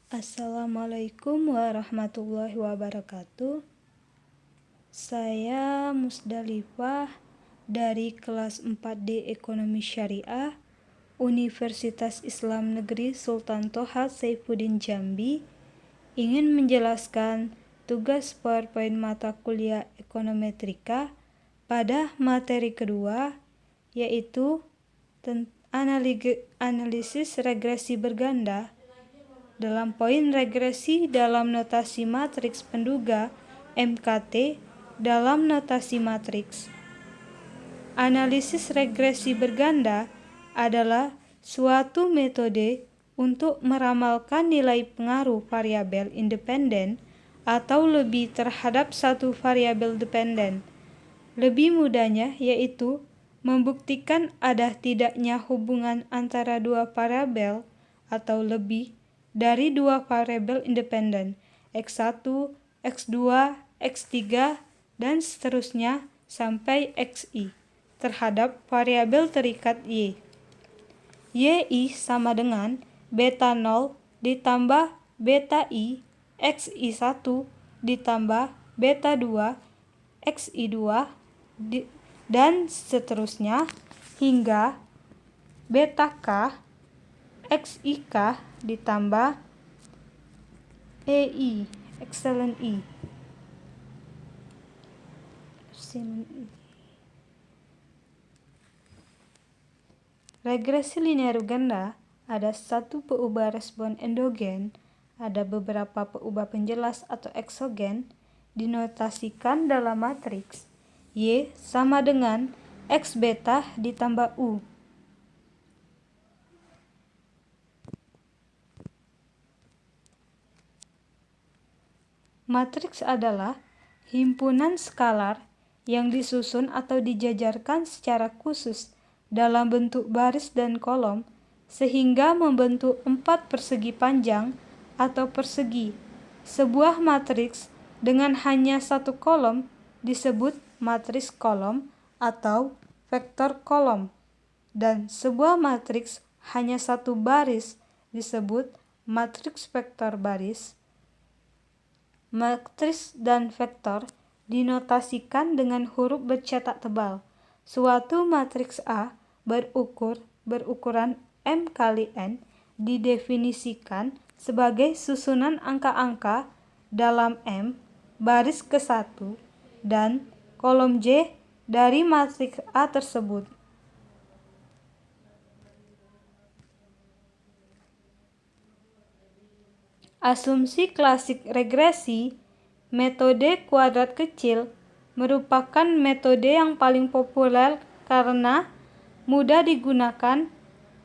Assalamualaikum warahmatullahi wabarakatuh. Saya Musdalifah dari kelas 4D Ekonomi Syariah Universitas Islam Negeri Sultan Toha Saifuddin Jambi ingin menjelaskan tugas PowerPoint mata kuliah Ekonometrika pada materi kedua, yaitu analisis regresi berganda dalam poin regresi dalam notasi matriks penduga MKT dalam notasi matriks. Analisis regresi berganda adalah suatu metode untuk meramalkan nilai pengaruh variabel independen atau lebih terhadap satu variabel dependen. Lebih mudahnya yaitu membuktikan ada tidaknya hubungan antara dua variabel atau lebih dari dua variabel independen X1, X2, X3, dan seterusnya sampai Xi terhadap variabel terikat Y. Y sama dengan beta 0 ditambah beta I Xi1 ditambah beta 2 Xi2 dan seterusnya hingga beta K XIK ditambah EI epsilon I. Regresi linear ganda ada satu peubah respon endogen, ada beberapa peubah penjelas atau eksogen, dinotasikan dalam matriks Y sama dengan X beta ditambah U. Matriks adalah himpunan skalar yang disusun atau dijajarkan secara khusus dalam bentuk baris dan kolom sehingga membentuk 4 persegi panjang atau persegi. Sebuah matriks dengan hanya satu kolom disebut matriks kolom atau vektor kolom, dan sebuah matriks hanya satu baris disebut matriks vektor baris. Matriks dan vektor dinotasikan dengan huruf bercetak tebal. Suatu matriks A berukuran M kali N didefinisikan sebagai susunan angka-angka dalam M baris ke-1 dan kolom J dari matriks A tersebut. Asumsi klasik regresi, metode kuadrat kecil, merupakan metode yang paling populer karena mudah digunakan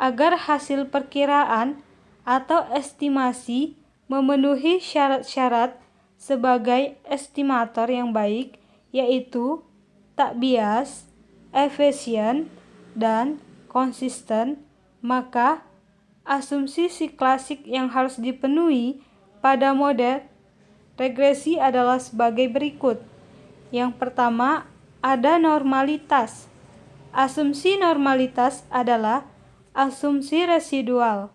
agar hasil perkiraan atau estimasi memenuhi syarat-syarat sebagai estimator yang baik, yaitu tak bias, efisien, dan konsisten. Maka asumsi si klasik yang harus dipenuhi pada model regresi adalah sebagai berikut. Yang pertama, ada normalitas. Asumsi normalitas adalah asumsi residual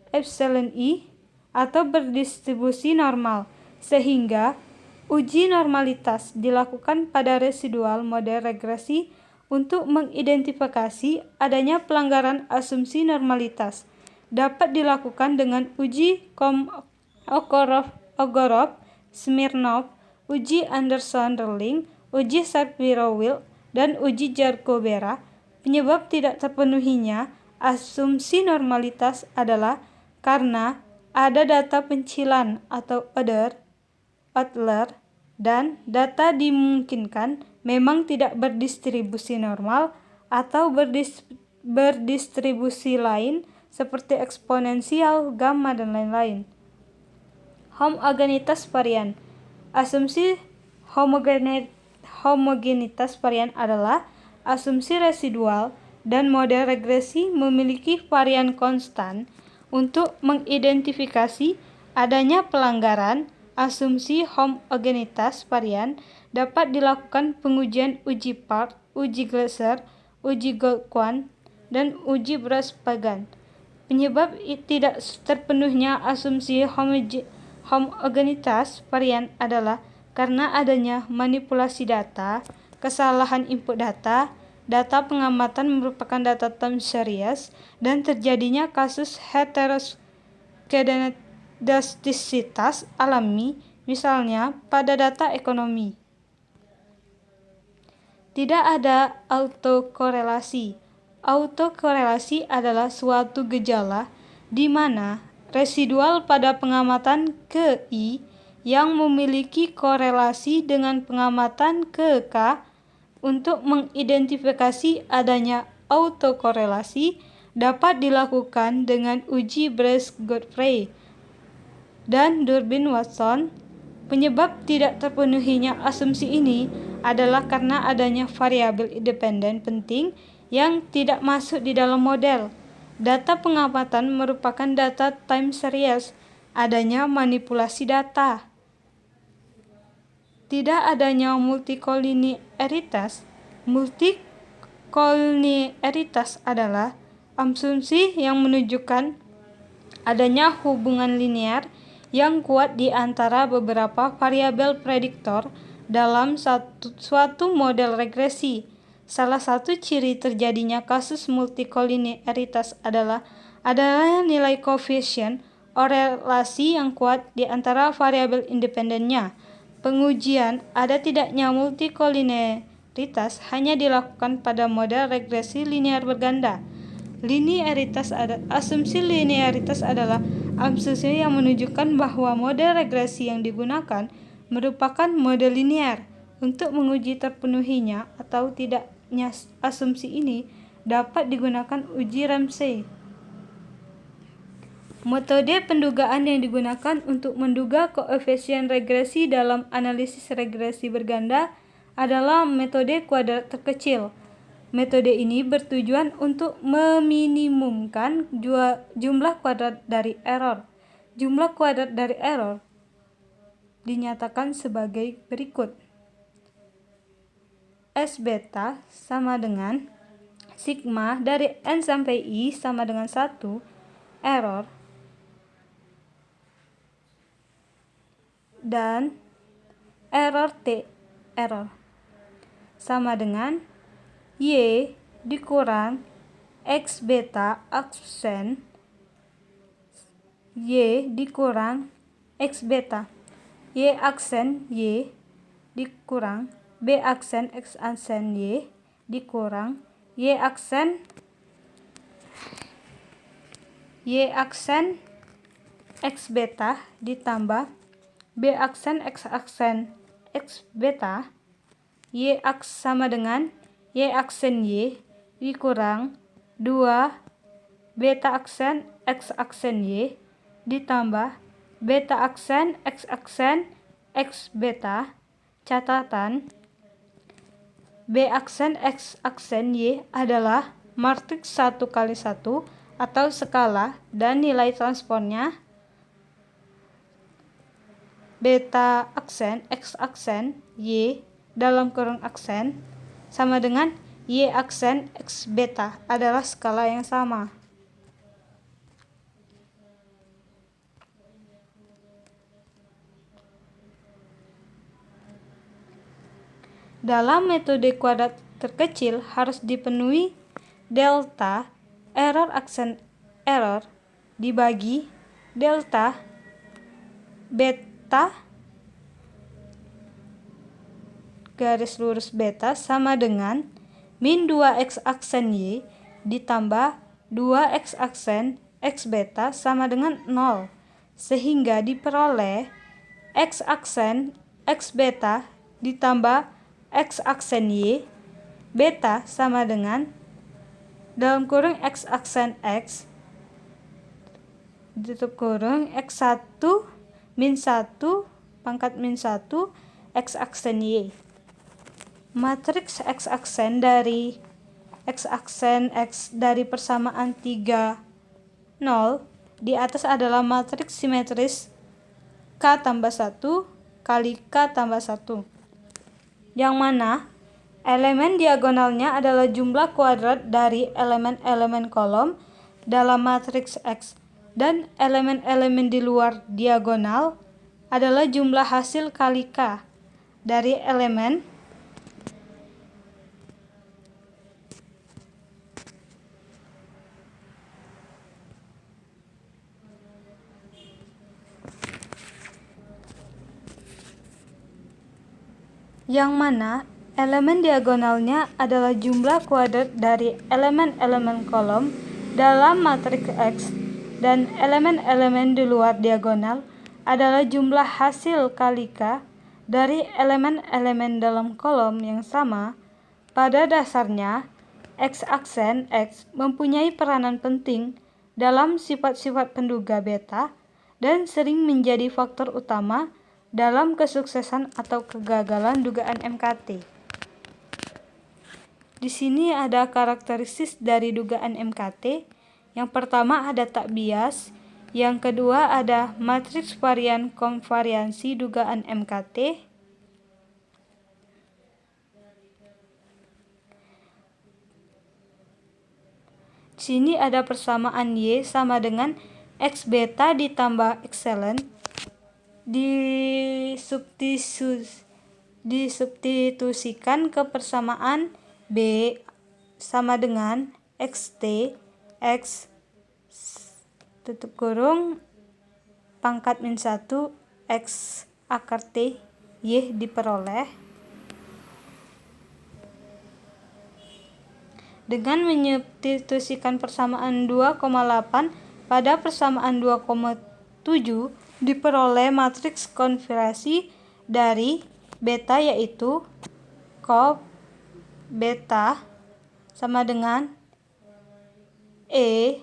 epsilon I atau berdistribusi normal, sehingga uji normalitas dilakukan pada residual model regresi untuk mengidentifikasi adanya pelanggaran asumsi normalitas. Dapat dilakukan dengan uji Ogorev-Smirnov, uji Anderson-Darling, uji Shapiro-Wilk, dan uji Jarkobera. Penyebab tidak terpenuhinya asumsi normalitas adalah karena ada data pencilan atau outlier, dan data dimungkinkan memang tidak berdistribusi normal atau berdistribusi lain seperti eksponensial, gamma, dan lain-lain. Homogenitas varian. Asumsi homogenitas varian adalah asumsi residual dan model regresi memiliki varian konstan. Untuk mengidentifikasi adanya pelanggaran asumsi homogenitas varian dapat dilakukan pengujian uji Park, uji Glaser, uji Goldquist, dan uji Brush-Pagan. Penyebab tidak terpenuhnya asumsi homogenitas varian adalah karena adanya manipulasi data, kesalahan input data, data pengamatan merupakan data time series, dan terjadinya kasus heteroskedastisitas alami, misalnya pada data ekonomi. Tidak ada autokorelasi. Autokorelasi adalah suatu gejala di mana residual pada pengamatan ke I yang memiliki korelasi dengan pengamatan ke K. Untuk mengidentifikasi adanya autokorelasi dapat dilakukan dengan uji Bayes-Godfrey dan Durbin-Watson. Penyebab tidak terpenuhinya asumsi ini adalah karena adanya variabel independen penting yang tidak masuk di dalam model. Data pengamatan merupakan data time series, adanya manipulasi data. Tidak adanya multikolinearitas. Multikolinearitas adalah asumsi yang menunjukkan adanya hubungan linear yang kuat di antara beberapa variabel prediktor dalam suatu model regresi. Salah satu ciri terjadinya kasus multikolinearitas adalah adanya nilai koefisien korelasi yang kuat di antara variabel independennya. Pengujian ada tidaknya multikolinearitas hanya dilakukan pada model regresi linear berganda. Asumsi linearitas adalah asumsi yang menunjukkan bahwa model regresi yang digunakan merupakan model linear. Untuk menguji terpenuhinya atau tidaknya asumsi ini dapat digunakan uji Ramsey. Metode pendugaan yang digunakan untuk menduga koefisien regresi dalam analisis regresi berganda adalah metode kuadrat terkecil. Metode ini bertujuan untuk meminimumkan jumlah kuadrat dari error. Jumlah kuadrat dari error dinyatakan sebagai berikut. S beta sama dengan sigma dari N sampai I sama dengan 1, error, dan error T, error, sama dengan Y dikurang X beta aksen Y dikurang X beta, Y aksen Y dikurang B aksen X aksen Y dikurang Y aksen X beta ditambah B aksen X beta, Y aksen sama dengan Y aksen Y dikurang 2 beta aksen X aksen Y ditambah beta aksen X beta. Catatan, B aksen X aksen Y adalah matriks 1 kali 1 atau skala dan nilai transponnya beta aksen X aksen Y dalam kurung aksen sama dengan Y aksen X beta adalah skala yang sama. Dalam metode kuadrat terkecil harus dipenuhi delta error aksen error dibagi delta beta garis lurus beta sama dengan min 2x aksen Y ditambah 2x aksen X beta sama dengan 0, sehingga diperoleh X aksen X beta ditambah X aksen Y beta sama dengan dalam kurung X aksen X tutup kurung X1 min 1 pangkat min 1 X aksen Y. Matriks X aksen X dari persamaan 3, 0 di atas adalah matriks simetris K tambah 1 kali K tambah 1, yang mana elemen diagonalnya adalah jumlah kuadrat dari elemen-elemen kolom dalam matriks X dan elemen-elemen di luar diagonal adalah jumlah hasil kali K dari elemen yang mana elemen diagonalnya adalah jumlah kuadrat dari elemen-elemen kolom dalam matriks X dan elemen-elemen di luar diagonal adalah jumlah hasil kali K dari elemen-elemen dalam kolom yang sama. Pada dasarnya, X-aksen X mempunyai peranan penting dalam sifat-sifat penduga beta dan sering menjadi faktor utama dalam kesuksesan atau kegagalan dugaan MKT. Di sini ada karakteristik dari dugaan MKT. Yang pertama ada tak bias, yang kedua ada matriks varian konvariansi dugaan MKT. Di sini ada persamaan Y sama dengan X beta ditambah epsilon disubstitusikan ke persamaan B sama dengan XT X tutup kurung pangkat min 1 X akar T Y diperoleh dengan menyubstitusikan persamaan 2,8 pada persamaan 2,7 diperoleh matriks konversi dari beta yaitu cos beta sama dengan E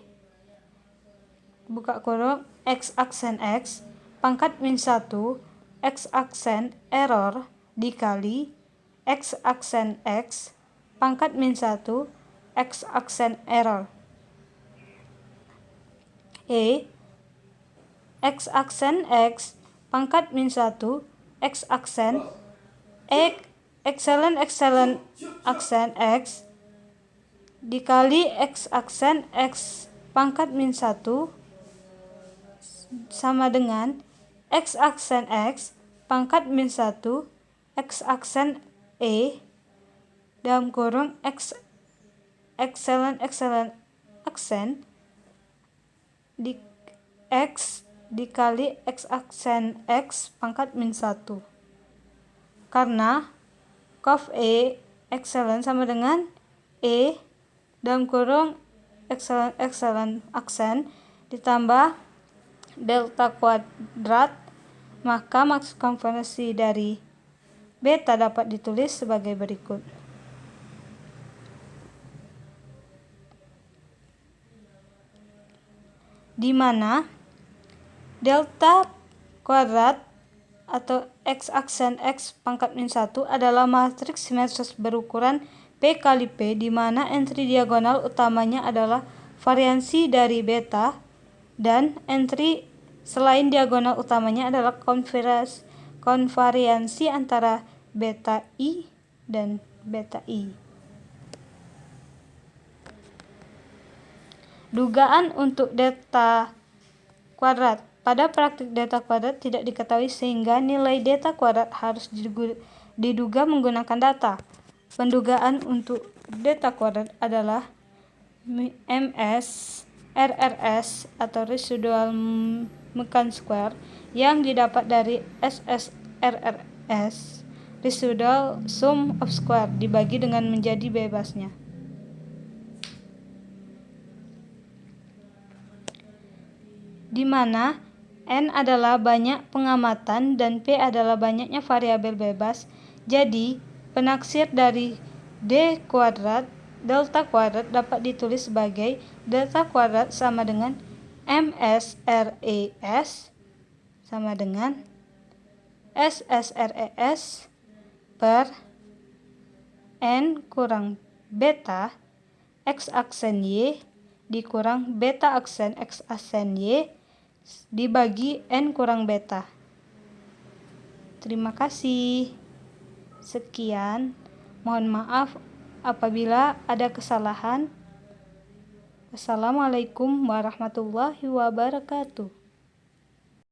buka kurung X aksen X pangkat min 1 X aksen error dikali X aksen X pangkat min 1 X aksen error X aksen X pangkat min 1 X aksen epsilon aksen X dikali X aksen X pangkat min 1 sama dengan X aksen X pangkat min 1 X aksen dalam kurung X epsilon aksen di X dikali X aksen X pangkat min 1 karena cos epsilon sama dengan dalam kurung epsilon aksen ditambah delta kuadrat, maka matriks konversi dari beta dapat ditulis sebagai berikut. Di mana delta kuadrat atau X aksen X pangkat min 1 adalah matriks simetris berukuran P kali P di mana entri diagonal utamanya adalah variansi dari beta dan entri selain diagonal utamanya adalah konvariansi antara beta I dan beta I. Dugaan untuk delta kuadrat. Pada praktik delta kuadrat tidak diketahui sehingga nilai delta kuadrat harus diduga menggunakan data. Pendugaan untuk delta kuadrat adalah MS RRS atau residual mean square yang didapat dari SSRRS residual sum of square dibagi dengan menjadi bebasnya. Di mana N adalah banyak pengamatan dan P adalah banyaknya variabel bebas. Jadi, penaksir dari delta kuadrat dapat ditulis sebagai delta kuadrat sama dengan MSRES sama dengan SSRES per N kurang beta X aksen Y dikurang beta aksen X aksen Y dibagi N kurang beta. Terima kasih. Sekian. Mohon maaf apabila ada kesalahan. Wassalamualaikum warahmatullahi wabarakatuh.